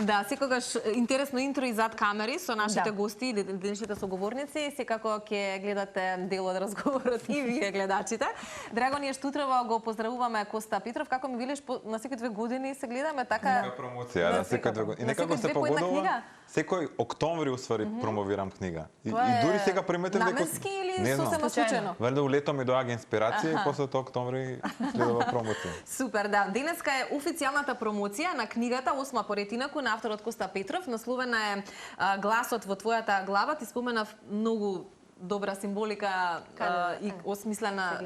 Да, секогаш интересно интро и зад камери со нашите гости и денешните соговорници. Секако ќе гледате дел од разговорот и вие гледачите. Драго, ние штутрево го поздравуваме Коста Петров. Како ми велиш, на секои 2 години се гледаме така... Нека промоција, на секој 2 години. И некако се погодува, секој октомври уствари промовирам книга. И дури сега приметив дека... Наменски или сосема случајно? Валјда у лето ми доаѓа инспирација и после тоа октомври следува промоција. Супер, да. Денеска е официјалната промоција на книгата 8 поретинаку на авторот Коста Петров. Насловена е Гласот во твојата глава. Ти споменав многу добра символика и осмислена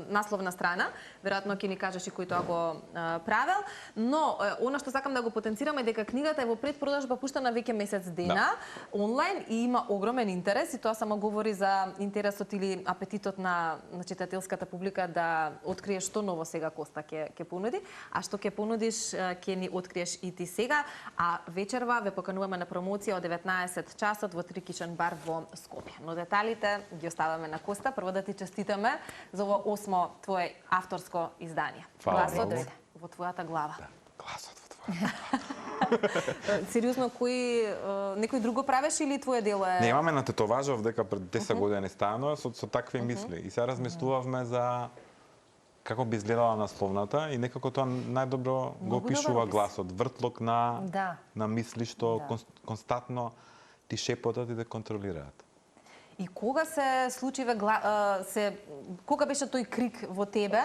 насловна страна. Веројатно ќе ни кажеш и кој тоа го правел. Но, она што сакам да го потенцираме дека книгата е во предпродажба пуштена веќе месец дена, онлайн, и има огромен интерес, и тоа само говори за интересот или апетитот на читателската публика да откриеш што ново сега Коста ќе понуди, а што ќе понудиш ќе ни откриеш и ти сега, а вечерва ве покануваме на промоција од 19 часот во Трикишен бар во Скопје. Но деталите ги оставаме на Коста. Прво да ти честитаме за ово 8 твое авторско издание. Гласот во твојата глава. Да, гласот во твојата глава. Сериозно, некој друго правеш или твое дело е? Немаме на тетоважов дека пред 10 години станува со такви мисли. И сега размислувавме за како би изгледала насловната и некако тоа најдобро го опишува гласот. Вртлок на мисли што константно ти шепотат и да контролираат. И кога се случиве кога беше тој крик во тебе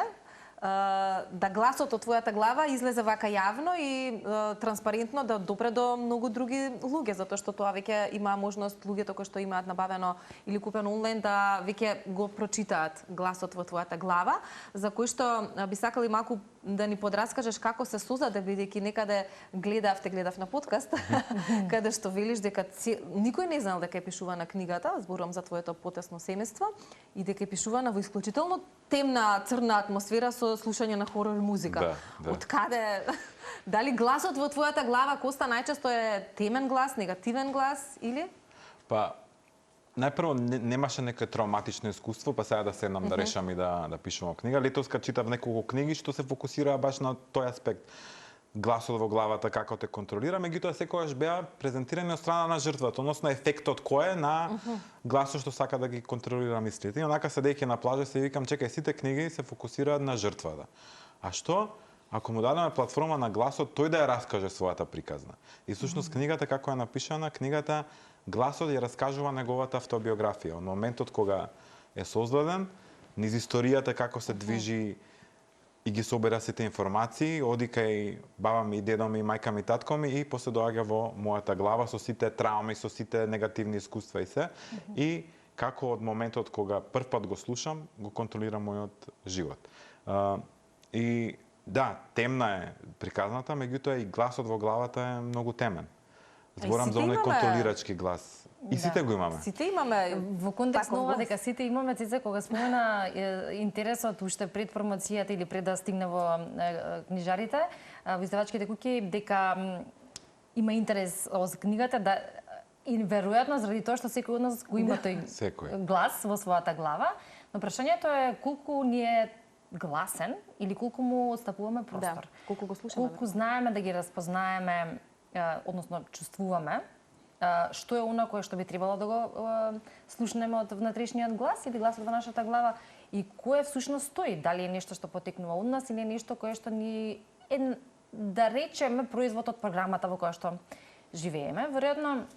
да гласот од твојата глава излезе вака јавно и транспарентно да допре до многу други луѓе, затоа што тоа веќе има можност луѓето кои што имаат набавено или купено онлайн да веќе го прочитаат гласот во твојата глава, за кој што би сакали малку да ни подраскажеш како се создаде, бидејќи некаде гледав на подкаст, каде што велиш дека никој не знал дека е пишувана книгата, зборувам за твоето потесно семејство, и дека е пишувана во исклучително темна, црна атмосфера со слушање на хорор музика. Од каде? Дали гласот во твојата глава, Коста, најчесто е темен глас, негативен глас или? Па, најпрво немаше некој травматично искуство, па сега да седнам да решам и да пишувам книга. Летоска читав неколку книги што се фокусираа баш на тој аспект. Гласот во главата, како те контролира, меѓутоа секогаш беа презентирани од страна на жртвата, односно ефектот кој е на гласот што сака да ги контролира мислите. И онака седејќи на плажа се викам, чекај, сите книги се фокусираат на жртвата. А што ако му дадеме платформа на гласот, тој да ја раскаже својата приказна? И всушност книгата како е напишана, книгата гласот ја раскажува неговата автобиографија. Од моментот кога е создаден, низ историјата како се движи и ги собира сите информации, оди кај баба ми, дедо ми, мајка ми, татко ми и после доаѓа во мојата глава со сите трауми, со сите негативни искуства и се. И како од моментот кога прв пат го слушам, го контролирам мојот живот. И да, темна е приказната, меѓутоа и гласот во главата е многу темен. Зборам за оној контролирачки глас. И сите го имаме. Сите имаме. Во контекст на ова дека сите имаме, Цеце, кога спомена интересот уште пред промоцијата или пред да стигне во книжарите, во издавачките куќи, дека има интерес од книгата, да и веројатно заради тоа што секој од нас го има тој глас во својата глава, но прашањето е колку ни е гласен или колку му отстапуваме простор. Колку го слушаме. Колку знаеме да ги распознаеме, односно чувствуваме, што е она кое што би требало да го слушнеме од внатрешниот глас или гласот во нашата глава и кое всушност стои, дали е нешто што потекнува од нас или е нешто кое што ни е, да речеме, производ од програмата во која што живееме. Веројатно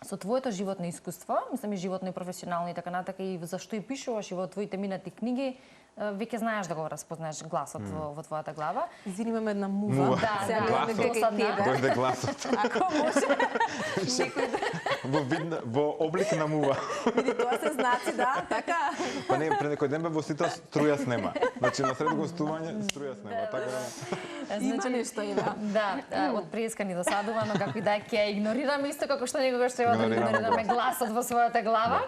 со твоето животно искуство, мислам и животно и професионално и така натака, и зашто и пишуваш и во твоите минати книги, веќе знаеш да го распознаеш гласот во твојата глава. Извини, имаме една мува. Да, дојде гласот. Ако може, во облик на мува. Види, тоа се знаци, да, така. Па не, пред некој ден бе во сите струја снема. Значи на сред гостување струја снема, така. Има нешто има. Да, од преска ни досадува, но како и да ќе игнорираме исто како што некогаш треба да игнорираме гласот во својата глава.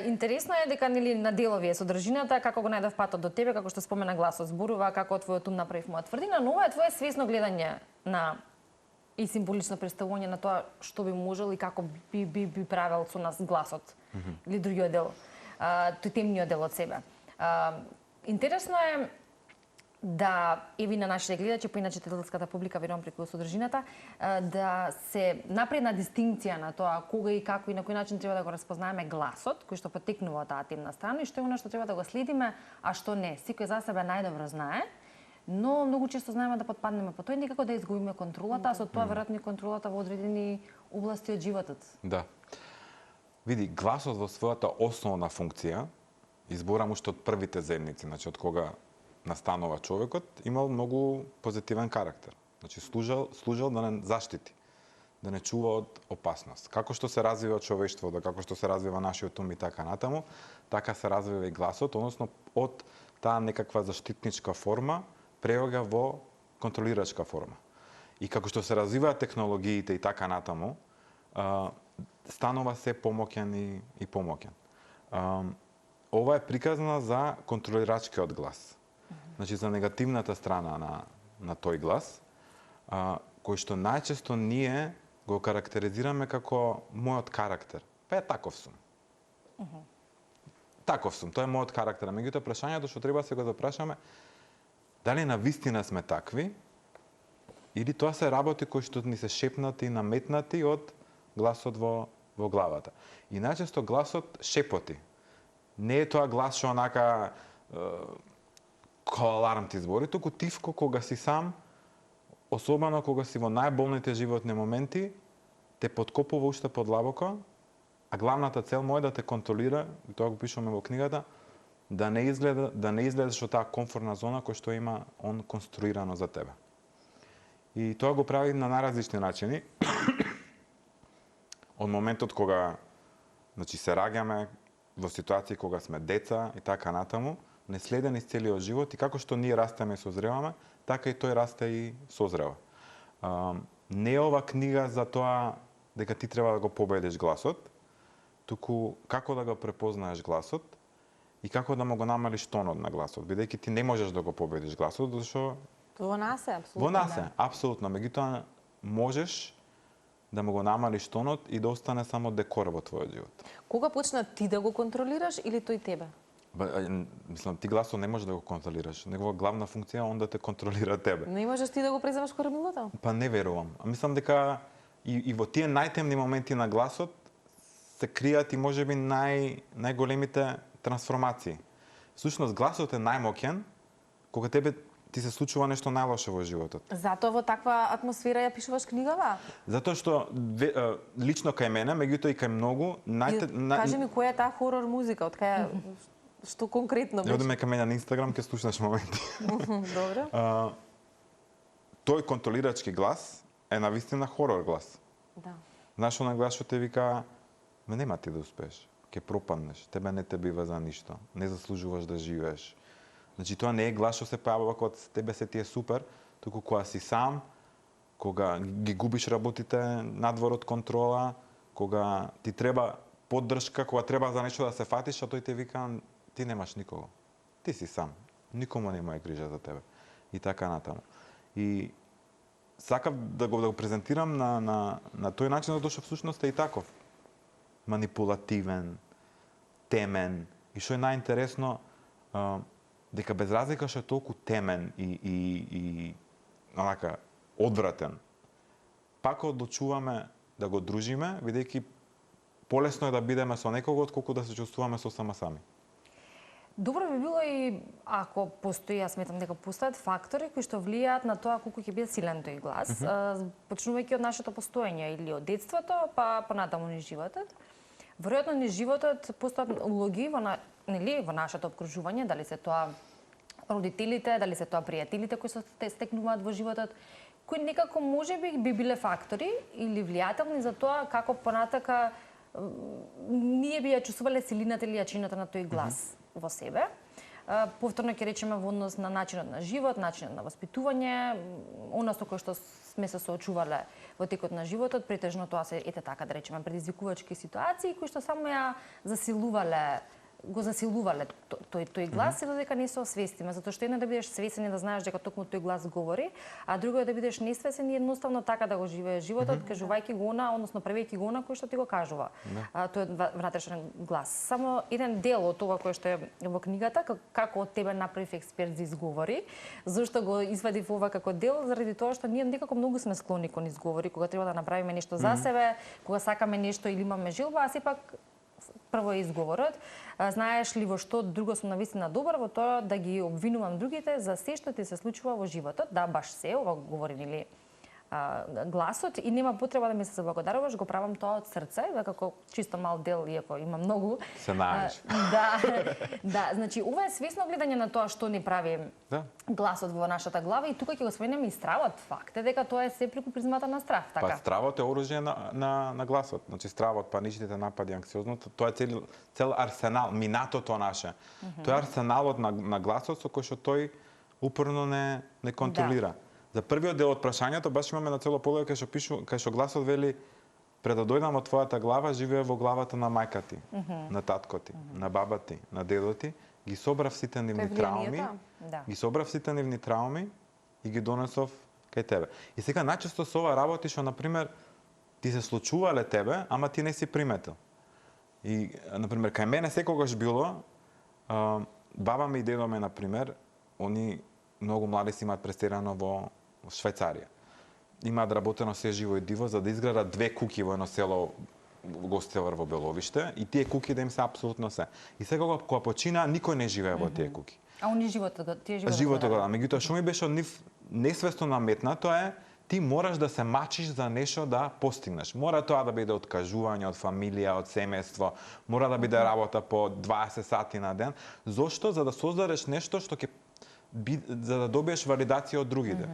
Интересно е дека нели на делови е содржината, како го најдов патот до тебе, како што спомена гласот зборува, како твојот ум направив моја тврдина, но ова е твое свесно гледање на и символично представување на тоа што би можел и како би правел со нас гласот или другиот дел, тој темниот дел од себе. Интересно е да еви на нашите гледачи, по иначе читателската публика, верувам преку содржината, да се направи една дистинкција на тоа кога и како и на кој начин треба да го распознаеме гласот, кој што потекнува од таа темна страна и што е она што треба да го следиме, а што не. Секој за себе најдобро знае, но многу често знаеме да потпаднеме по тој и никако да изгубиме контролата, а со тоа веројатно и контролата во одредени области од животот. Да. Види, гласот во својата основна функција, изборам уште од првите земници, значи од кога настанува човекот, имал многу позитивен карактер. Значи служел да не заштити, да не чува од опасност. Како што се развива човештвото, како што се развива нашиот ум и така натаму, така се развива и гласот, односно од таа некаква заштитничка форма преоѓа во контролирачка форма. И како што се развиваат технологиите и така натаму, станува се помоќен и помоќен. Ова е приказна за контролирачкиот глас. Значи за негативната страна на тој глас, кој што најчесто ние го карактеризираме како мојот карактер. Па е таков сум. Таков сум, тоа е мојот карактер. Меѓутоа прашањето што треба да се го запрашаме, дали навистина сме такви, или тоа се работи кои што ни се шепнати и наметнати од гласот во главата. И најчесто гласот шепоти. Не е тоа глас што онака као аларм ти збори, туку тивко кога си сам, особено кога си во најболните животни моменти, те подкопува уште подлабоко, а главната цел му е да те контролира, и тоа го пишуваме во книгата, да не изгледаш од таа комфортна зона која што има он конструирано за тебе. И тоа го прави на најразлични начини. Од моментот кога се раѓаме, во ситуации кога сме деца и така натаму, неследен из целиот живот и како што ние растеме и созреваме, така и тој расте и созрева. Не е ова книга за тоа дека ти треба да го победиш гласот, туку како да го препознаеш гласот и како да му го намалиш тонот на гласот, бидејќи ти не можеш да го победиш гласот, зашто Во нас е апсолутно. Во нас е, апсолутно, меѓутоа можеш да му го намалиш тонот и да остане само декор во твојот живот. Кога почна ти да го контролираш или тој тебе? Мислам, ти гласот не можеш да го контролираш. Негова главна функција е он да те контролира тебе. Не можеш ти да го преземеш кормилото? Па не верувам. Мислам дека и во тие најтемни моменти на гласот се кријат и можеби најголемите трансформации. Всушност гласот е најмоќен кога ти се случува нешто најлошо во животот. Затоа во таква атмосфера ја пишуваш книгава? Затоа што лично кај мене, меѓутоа и кај многу, Кажи ми која е таа хорор музика, од кај што конкретно беше? Одеме кај мене на Инстаграм, ќе слушнеш моменти. Добро. Тој контролирачки глас е навистина хорор глас. Да. Знаеш, она глас што те вика, нема ти да успееш, ќе пропаднеш, тебе не те бива за ништо, не заслужуваш да живееш. Значи тоа не е глас што се појавува кога тебе се ти е супер, туку кога си сам, кога ги губиш работите надвор од контрола, кога ти треба поддршка, кога треба за нешто да се фатиш, а тој те вика ти немаш никого. Ти си сам. Никому нема грижа за тебе. И така натаму. И сакав да го презентирам на тој начин, затоа што всушност е и таков. Манипулативен, темен. И што е најинтересно, дека без разлика што е толку темен и онака одвратен, пак одлучуваме да го дружиме, бидејќи полесно е да бидеме со некого отколку да се чувствуваме сосема сами. Добро би било и ако постои, јас сметам дека постојат фактори кои што влијаат на тоа колку ќе биде силен тој глас, почнувајќи од нашето постоење или од детството, па понатаму низ животот. Веројатно низ животот постојат улоги во нашето обкружување, дали се тоа родителите, дали се тоа пријателите кои се стекнуваат во животот, кои некако можеби би биле фактори или влијателни за тоа како понатака ние би ја чувствувале силината или јачината на тој глас во себе. Повторно ќе речеме во однос на начинот на живот, начинот на воспитување, она со кој што сме се соочувале во текот на животот, претежно тоа се така да речеме предизвикувачки ситуации кои што само ја засилувале го засилувале тој глас, и додека не се освестиме, затоа што едно да бидеш свесен и да знаеш дека токму тој глас говори, а друго е да бидеш несвесен и едноставно така да го живееш животот, кажувајќи го она, односно правејќи го она кој што ти го кажува. Тој внатрешен глас. Само еден дел од тоа кој што е во книгата, како од тебе направив експерт за изговори, зашто го извадив ова како дел, заради тоа што ние некако многу сме склони кон изговори, кога треба да направиме нешто за себе, кога сакаме нешто или имаме желба, а сепак прво е изговорот. Знаеш ли во што друго сум навистина добар, во тоа да ги обвинувам другите за се што ти се случува во животот. Да, баш се, ова говори нели гласот, и нема потреба да ми се заблагодаруваш, го правам тоа од срце, како чисто мал дел, иако има многу. Се најдеш. Да, значи ова е свесно гледање на тоа што ни прави гласот во нашата глава, и тука ќе го споменеме и стравот. Факт е дека тоа е се преку призмата на страв, така. Па стравот е оружје на гласот. Значи стравот, паничните напади, анксиозното, тоа е цел арсенал, минатото наше. Тоа е арсеналот на гласот со кој што тој упорно не контролира. За првиот дел од прашањето баш имаме на цело поле кај што гласот вели: пред да дојдам од твојата глава, живее во главата на мајка ти, на татко ти, на баба ти, на дедо ти, ги собрав сите нивни трауми, и ги донесов кај тебе. И сега најчесто со ова работи што на пример ти се случувале тебе, ама ти не си приметил. И на пример кај мене секогаш било баба ми и дедо ми на пример, они многу млади си имаат престерано во Швајцарија. Имаат работено се живо и диво за да изградат 2 куќи во едно село Гостелар во Беловиште, и тие куќи да им се апсолутно се. И сега кога почина, никој не живее во тие куќи. А они животот го да. Меѓутоа што ми беше од нив несвесно наметнато е: ти мораш да се мачиш за нешто да постигнеш. Мора тоа да биде откажување од фамилија, од семејство, мора да биде работа по 20 сати на ден. Зошто? За да создадеш нешто што ќе за да добиеш валидација од другите.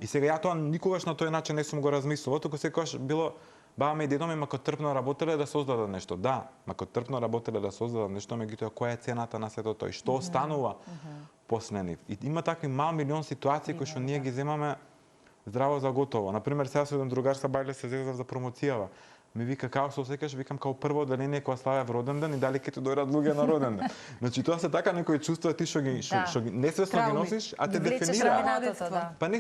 И сега ја тоа никогаш на тој начин не сум го размислувал, туку секогаш било баба ми и дедо ми мако трпно работеле да создадат нешто. Да, мако трпно работеле да создадат нешто, меѓутоа која е цената на сето тоа и што останува после нив. И има такви мал милион ситуации кои што ние ги земаме здраво за готово. На пример, сега со еден другар са бајле се зезав за промоцијава. Ми вика: како се осеќаш? Викам: као прво одделение кога славев роден ден и дали ќе ти дојдат луѓе на роден ден. Значи тоа се така некои чувства ти што ги несвесно ги носиш, а те дефинира. Па не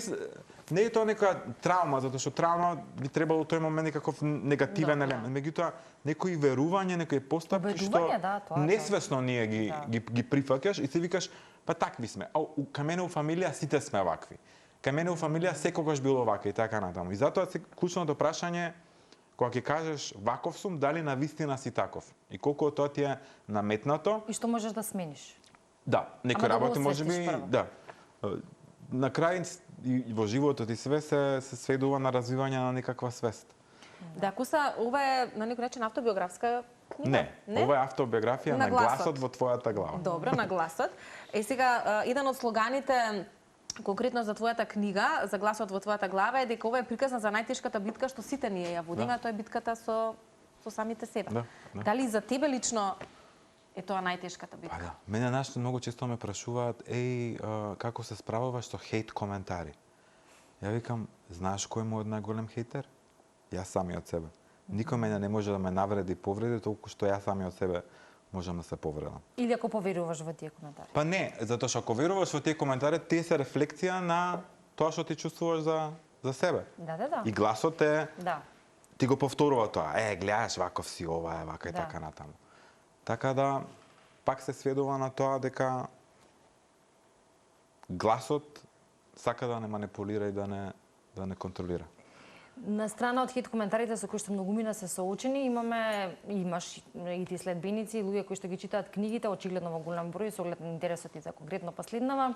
е тоа некоја траума, затоа што траума би требало тој момент некаков негативен елемент. Меѓутоа некои верување, некои постапки што несвесно ние ги прифаќаш и се викаш: па такви сме. А кај мене у фамилија сите сме вакви. Кај мене у фамилија секогаш било вака и така натаму. И затоа клучното прашање кога ќе кажеш ваков сум, дали навистина си таков? И колку тоа ти е наметнато? И што можеш да смениш? Да, некои работи можеби, да. На крај и во животот и све се сведува на развивање на некаква свест. Да, Куса, ова е на некој начин автобиографска книга? Не, ова е автобиографија на гласот во твојата глава. Добро, на гласот. Сега, еден од слоганите конкретно за твојата книга, за гласот во твојата глава, е дека ова е приказна за најтешката битка што сите ние ја водиме, тоа е битката со самите себе. Дали за тебе лично е тоа најтешката битка? Па да. Мене нашто многу често ме прашуваат: како се справуваш со хейт коментари? Ја викам: знаеш кој е мојот најголем хейтер? Јас самиот себе. Никој мене не може да ме навреди, повреди толку што јас самиот себе можам да се повредам. Или ако поверуваш во тие коментари? Па не, затоа што ако веруваш во тие коментари, тие се рефлексија на тоа што ти чувствуваш за себе. Да. И гласот е ти го повторува тоа. Гледаш ваков си, ова е вака и така натаму. Така да пак се сведува на тоа дека гласот сака да не манипулира и да не контролира. На страна од хейт коментарите со кои што многумина се соочени, имаш и ти следбеници, луѓе кои што ги читаат книгите, очигледно во голем број, со оглед на интересот и за конкретно последнава,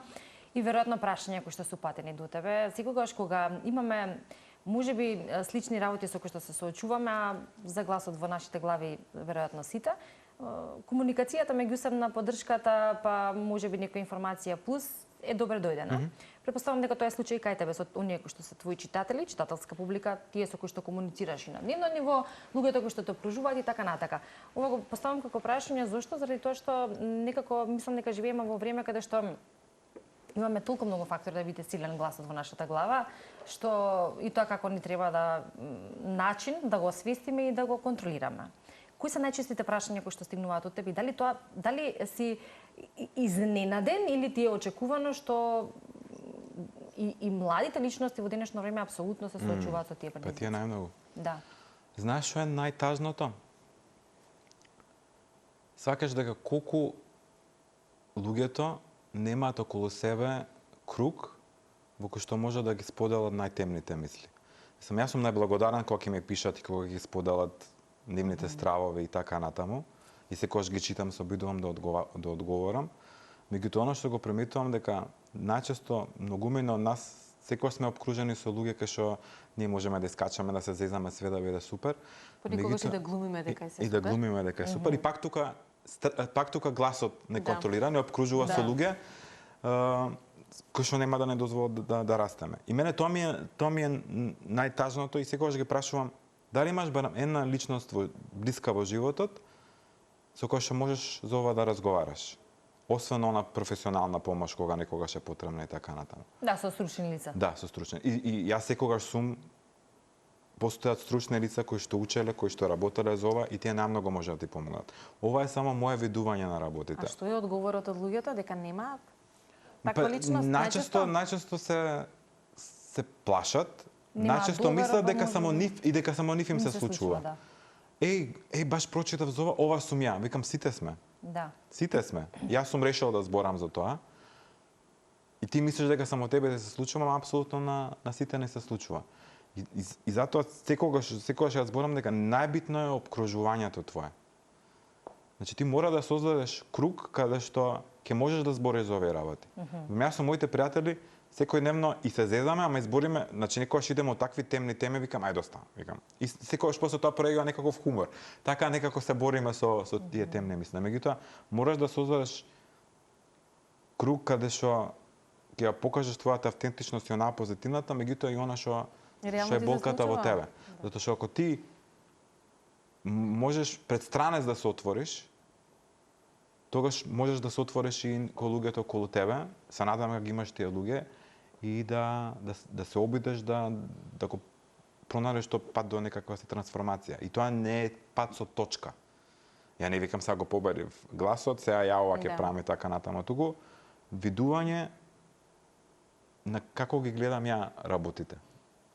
и веројатно прашања кои што се упатени до тебе. Секогаш кога имаме можеби слични работи со кои што се соочуваме, а за гласот во нашите глави веројатно сите, комуникацијата меѓусебна, поддршката, па можеби некоја информација плюс е добре дојдена. Претпоставам дека тоа е случај кај тебе со оние кои што се твои читатели, читателска публика, тие со кои што комуницираш и на дневно ниво, луѓето кои што те опружуваат и така натака. Ова го поставам како прашање зошто? Заради тоа што некако мислам дека живееме во време каде што имаме толку многу фактори да биде силен гласот во нашата глава, што и тоа како ни треба начин да го освестиме и да го контролираме. Кои се најчестите прашања кои што стигнуваат од тебе? Дали си изненаден или ти е очекувано што и младите личности во денешно време апсолутно се соочуваат со тие Па предизвици? ти е најмногу. Да. Знаеш што е најтажното? Свакаш дека колку луѓето немаат околу себе круг во кој што може да ги споделат најтемните мисли. Јас сум најблагодарен кога ќе ми пишат и кога ги споделат нивните стравови и така натаму. И секогаш ги читам, се обидувам да одговорам. Меѓутоа, оно што го приметувам дека најчесто многумина од нас секогаш сме опкружени со луѓе кај што ние можеме да искачаме, да се зезаме, све да биде супер. Понекогаш и да глумиме дека е се и супер. да глумиме дека е супер. И пак тука гласот неконтролиран не обкружува со луѓе кои што нема да не дозволат да растеме. И мене тоа ми е најтажното и секогаш ги прашувам дали имаш барем една личност блиска во животот со која што можеш за ова да разговараш. Освен она професионална помош кога некогаш е потребна и така натаму. Да, со стручни лица. Да, со стручни. И јас секогаш постојат стручни лица кои што учеле, кои што работеле за ова и тие најмногу можат да ти помогнат. Ова е само моје видување на работите. А што е одговорот од луѓето дека немаат таква личност? Најчесто се плашат. Немаат Најчесто доверба, мислат дека може само би. нив и дека само нив им се случува. Да. Еј, баш прочитав за ова сум ја. Викам, сите сме. Да. Сите сме. Јас сум решил да зборам за тоа. И ти мислиш дека само тебе да се случува, ама апсолутно на сите не се случува. И затоа секогаш ја зборам дека најбитно е опкружувањето твое. Значи ти мора да создадеш круг каде што ќе можеш да збориш за овие работи. Јас со моите пријатели секојдневно и се зезаме, ама избориме, значи некогаш идеме од такви темни теми, викам ај доста, викам. И секогаш после тоа пројавува некаков хумор. Така некако се бориме со тие темни мисли. Меѓутоа мораш да создадеш круг каде што ќе ја покажеш твојата автентичност и онаа позитивната, меѓутоа и она што е болката во тебе. Затоа што ако ти можеш пред странец да се отвориш, тогаш можеш да се отвориш и кон луѓето околу тебе, се надам дека ги имаш тие луѓе, и да се обидеш да го пронајдеш тој пат до некаква си трансформација. И тоа не е пат со точка. Ја не викам сега го победив гласот, сега ја ова ќе правам и така натаму, туку видување на како ги гледам ја работите.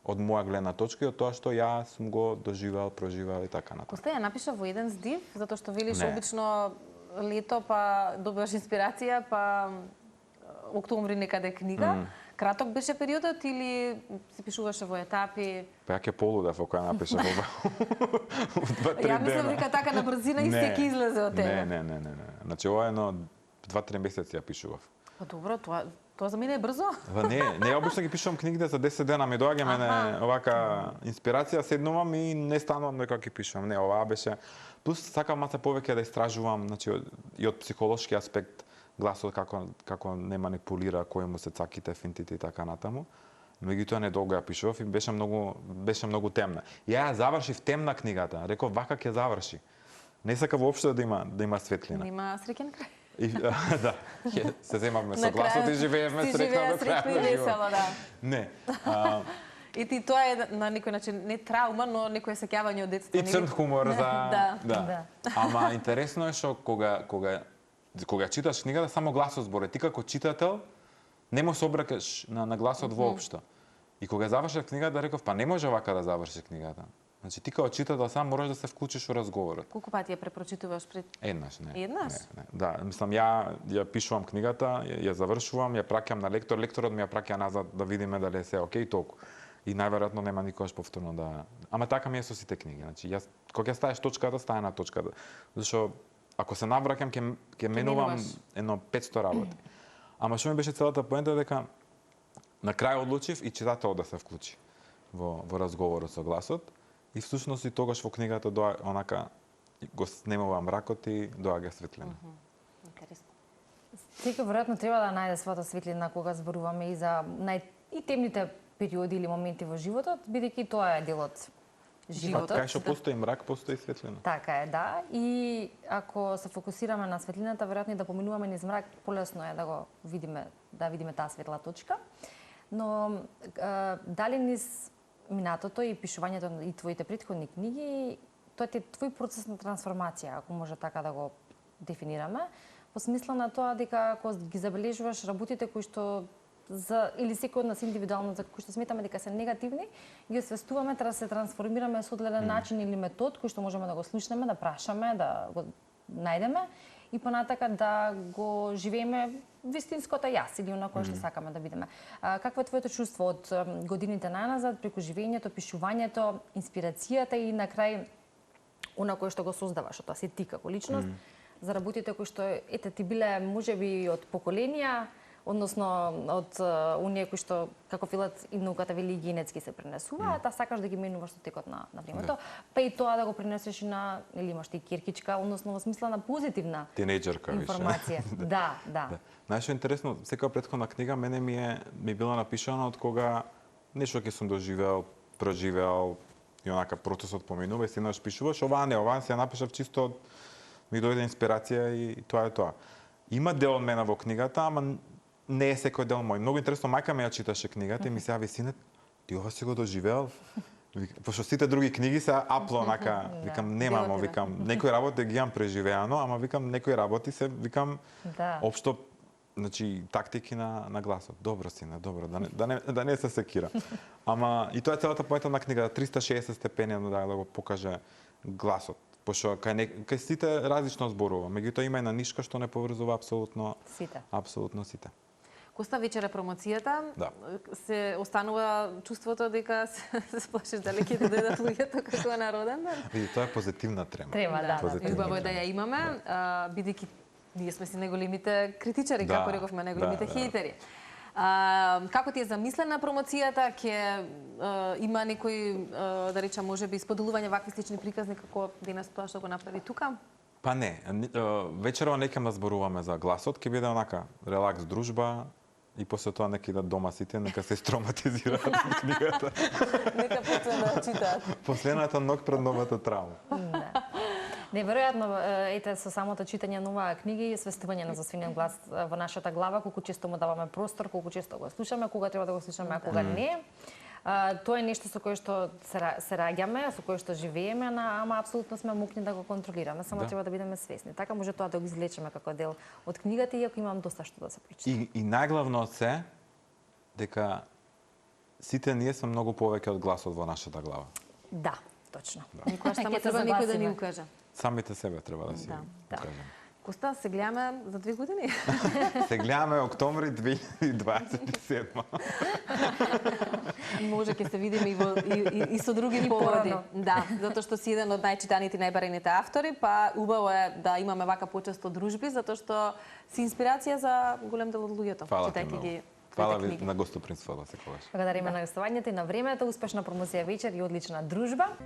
Од моја гледна точка и од тоа што ја сум го доживеал, проживеал и така натаму. Коста ја напиша во еден здив, затоа што велиш Не. обично лето па добиваш инспирација, па октомври некаде книга. Краток беше периодот или си пишуваше во етапи? Па ја ќе полудев ако ја напишам во 2-3 дена. Ја мислам дека така на брзина и се ќе излезе од тебе. Не. Значи ова е едно 2-3 месеци ја пишував. Па добро, тоа за мене е брзо. Не, обично ги пишувам книгите за 10 дена, ми доаѓа мене овака инспирација, седнувам и не станувам дека ќе пишувам. Не, оваа беше плюс сакам маца повеќе да истражувам, значи и од психолошки аспект гласот како не манипулира, кои му се цаките, финтите и така натаму. Меѓутоа не долго ја пишував и беше многу темна. Ја завршив темна книгата, реков вака ќе заврши. Не сака воопшто да има светлина. Нема среќен крај. Да, се земавме со гласот и живеевме среќно до крај на животот. Да. Не. И ти тоа е на некој начин не траума, но некој сеќавање од детството. И црн хумор за Да. Ама интересно е што кога читаш книгата само гласот збори. Ти како читател не можеш обракаш на гласот воопшто. И кога завршив книгата реков па не може вака да заврши книгата. Значи ти како читател сам можеш да се вклучиш во разговорот. Колку пати ја препрочитуваш пред? Еднаш, не. Еднаш? Не. Да, мислам ја пишувам книгата, ја завршувам, ја праќам на лектор, лекторот ми ја праќа назад да видиме дали е се окей толку. И најверојатно нема никогаш повторно да. Ама така ми е со сите книги. Значи јас кога ја ставиш точката, стае на точката. Зашто ако се навраќам ќе менувам едно 500 работи. Ама што ми беше целата поента дека на крај одлучив и читателот да се вклучи во разговорот со гласот. И всушност и тогаш во книгата онака го снемува мракот и доаѓа светлина. Интересно. Секој веројатно треба да најде својата светлина кога зборуваме и за најтемните периоди или моменти во животот, бидејќи тоа е дел од животот. Кај што постои мрак, постои светлина. Така е, да. И ако се фокусираме на светлината, веројатно и да поминуваме низ мрак, полесно е да го видиме таа светла точка. Но дали низ минатото и пишувањето и твоите претходни книги тоа е твој процес на трансформација, ако може така да го дефинираме, во смисла на тоа дека ако ги забележуваш работите кои што или секој од нас индивидуално за кои што сметаме дека се негативни, ги освестуваме, треба да се трансформираме со одреден начин или метод кој што можеме да го слушнеме, да прашаме, да го најдеме и понатака да го живееме вистинското јас или оно кое што сакаме да бидеме. Какво е твоето чувство од годините најназад преку живењето, пишувањето, инспирацијата и на крај оно кое што го создаваш, тоа си ти како личност, за работите кои што ти биле можеби од поколенија, односно од оние кои што како филат и науката вели генетски се пренесуваат, а сакаш да ги менуваш со текот на времето, па и тоа да го пренесеш и на или имаш ти киркичка, односно во смисла на позитивна тинејџерка информација. Да. Знаеш што е интересно, секоја претходна книга мене ми била напишана од кога нешто ќе сум доживеал, проживеал и онака процесот поминува и сенаш пишуваш, оваа се ја напишав чисто ми дојде инспирација и тоа е тоа. Има дел од мене во книгата, ама не е секој дел мој. Многу интересно, мајка ми ја читаше книгата и ми се јави сине, ти ова си го доживеал? Пошто сите други книги се апло, онака, викам, немамо, викам, некои работи ги имам преживеано, ама викам, некои работи се, викам, општо, значи, тактики на гласот. Добро сине, добро, да не се секира. Ама, и тоа е целата поета на книгата, 360 степени да го покаже гласот. Пошто кај сите различно зборува, меѓутоа има и на нишка што не поврзува апсолутно сите. Коста вечера промоцијата, се останува чувството дека се плашиш дали ќе дојдат луѓето како на роден ден? Види, тоа е позитивна трема. Убаво е да ја имаме, бидејќи ние сме си најголемите критичари, како рековме, најголемите хейтери. Како ти е замислена промоцијата? Ќе има некои, да речам, можеби споделување вакви слични приказни како денес тоа што го направи тука? Па не, вечерва не ќе зборуваме за гласот, ќе биде онака релакс дружба и после тоа нека идат дома сите, нека се строматизираат од книгата. Нека почнат да читаат. Последната ног пред новата траума. Неверојатно, ете, со самото читање на оваа книга и свестување на засвинен глас во нашата глава, колку често му даваме простор, колку често го слушаме, кога треба да го слушаме, а кога не. Тоа е нешто со кое што се раѓаме, со кое што живееме, ама апсолутно сме мукни да го контролираме, само треба да бидеме свесни. Така може тоа да го извлечеме како дел од книгата, иако имам доста што да се прочита. И најглавно од се, дека сите ние сме многу повеќе од гласот во нашата глава. Да, точно. Никогаш само треба некој да ни укаже. Самите себе треба да си укажеме. Коста, се гледаме за 2 години? Се гледаме октомври 2027. Може ќе се видиме и со други поводи. Да, затоа што си еден од најчитаните и најбарените автори, па убаво е да имаме вака почесто дружби, затоа што си инспирација за голем дел од луѓето, читајќи ги. Фала ви на гостопримството секогаш. Благодариме на гостувањето и на времето, успешна промоција вечер и одлична дружба.